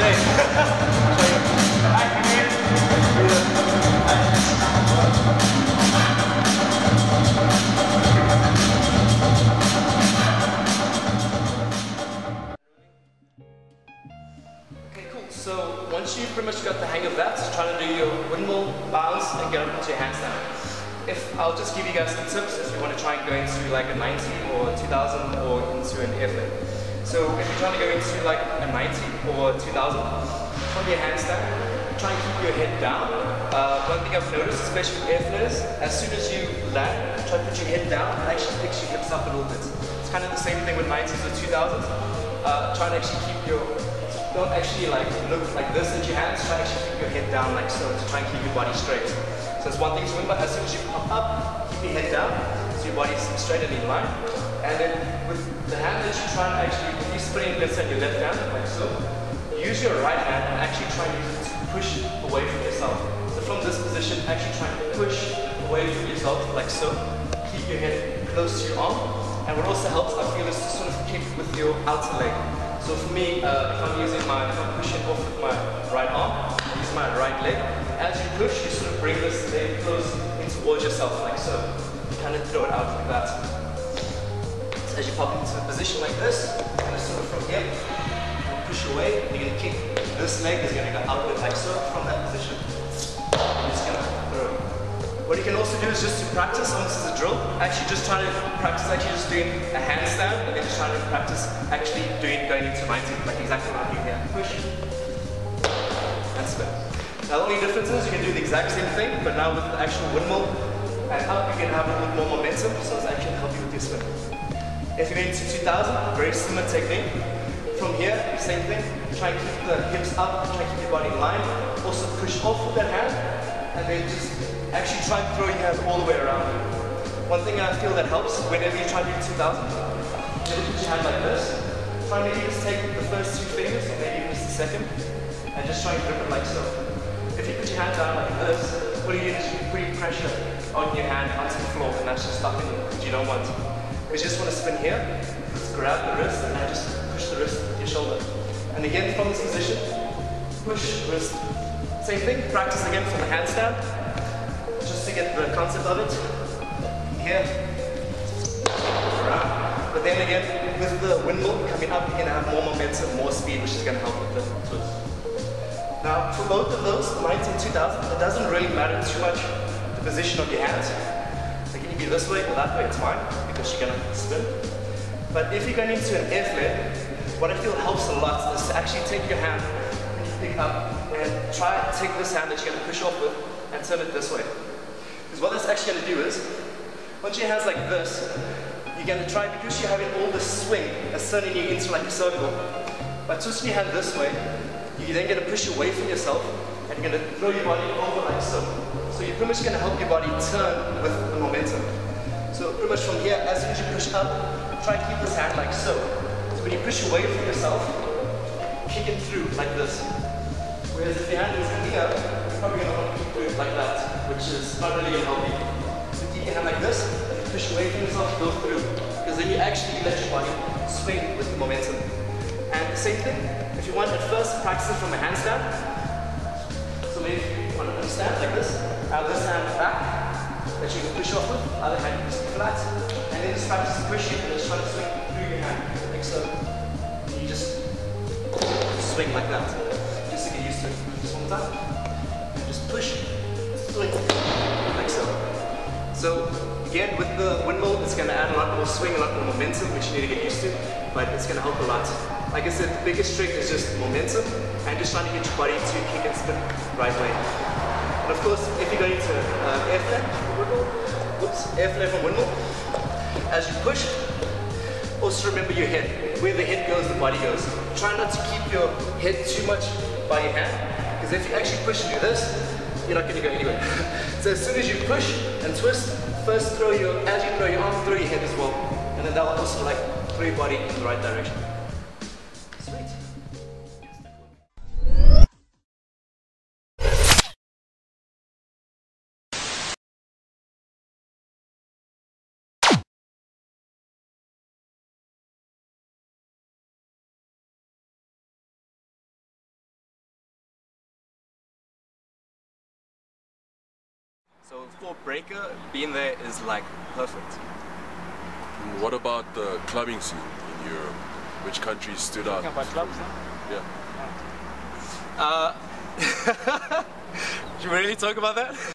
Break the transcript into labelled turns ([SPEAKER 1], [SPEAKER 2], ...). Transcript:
[SPEAKER 1] Okay, cool. So once you've pretty much got the hang of that, try to do your windmill, bounce, and get up into your handstand. I'll just give you guys some tips if you want to try and go into like a 90 or 2000 or into an airflare. So if you're trying to go into like a 90 or 2000, from your handstand, try and keep your head down. One thing I've noticed, especially with airflares, as soon as you land, try to put your head down and actually fix your hips up a little bit. It's kind of the same thing with 90s or 2000s. Try and actually keep your, don't actually like look like this at your hands, try and actually keep your head down like so to try and keep your body straight. So that's one thing to remember, as soon as you pop up, keep your head down, so your body's straight and in line. And then with the hand that you try and actually, if you're spinning this on your left hand, like so, use your right hand and actually try and use it to push away from yourself. So from this position, actually try and push away from yourself, like so. Keep your head close to your arm. And what also helps, I feel, is to sort of kick with your outer leg. So for me, if I'm pushing off with my right arm, I use my right leg. As you push, you sort of bring this leg close in towards yourself, like so. You kind of throw it out like that. So as you pop into a position like this, you're going to sort of from here, push away, and you're going to kick. This leg is going to go outward like so from that position. You're just going to throw. What you can also do is just to practice, almost as a drill, actually just trying to practice actually just doing a handstand, and then just trying to practice actually going into 90, like exactly what I'm doing here. Push, and spin. Now the only difference is you can do the exact same thing, but now with the actual windmill and up, you can have a little bit more momentum, so it's actually help you with your spin. If you're going to 2000, very similar technique. From here, same thing. Try and keep the hips up, try and keep your body in line. Also push off with that hand, and then just actually try and throw your hands all the way around. One thing I feel that helps whenever you try to do 2000, maybe put your hand like this. Try and maybe just take the first 2 fingers, or maybe just the second, and just try and grip it like so. If you put your hand down like this, what you're doing is you're putting pressure on your hand onto the floor, and that's just stopping you, which you don't want. You just want to spin here, just grab the wrist, and then just push the wrist with your shoulder. And again, from this position, push wrist. Same thing, practice again from the handstand, just to get the concept of it. Here, around. But then again, with the windmill coming up, you're going to have more momentum, more speed, which is going to help with the twist. Now, for both of those, the 90 and 2000, it doesn't really matter too much the position of your hands. They can be this way or that way, it's fine, because you're going to spin. But if you're going into an airflare, what I feel helps a lot is to actually take your hand when you pick up and try to take this hand that you're going to push off with and turn it this way. Because what that's actually going to do is, once your hand's like this, you're going to try, because you're having all this swing that's turning you into like a circle, by twisting your hand this way, you're then going to push away from yourself and you're going to throw your body over like so. So you're pretty much going to help your body turn with the momentum. So pretty much from here, as soon as you push up, try to keep this hand like so. So when you push away from yourself, kick it through like this. Whereas if your hand is here, you're probably going to want to keep it like that, which is not really going to help you. So keep your hand like this, push away from yourself, go through. Because then you actually let your body swing with the momentum. And the same thing, if you want at first, practice it from a handstand. So maybe you want to stand like this, have this hand back, that you can push off with, other hand you can flat, and then just practice pushing and just try to swing through your hand, like so. And you just swing like that, just to get used to it. Just one time, and just push, swing, like so. So again, with the windmill, it's going to add a lot more swing, a lot more momentum, which you need to get used to, but it's going to help a lot. Like I said, the biggest trick is just momentum, and just trying to get your body to kick and spin right way. And of course, if you're going to airflare from windmill, as you push, also remember your head. Where the head goes, the body goes. Try not to keep your head too much by your hand, because if you actually push and do this, you're not going to go anywhere. So as soon as you push and twist, first as you throw your arm, throw your head as well. And then that will also like throw your body in the right direction. So for breaker, being there is like perfect.
[SPEAKER 2] What about the clubbing scene in Europe? Which countries stood out?
[SPEAKER 3] Talking about clubs, huh?
[SPEAKER 2] Yeah.
[SPEAKER 1] Should we really talk about that?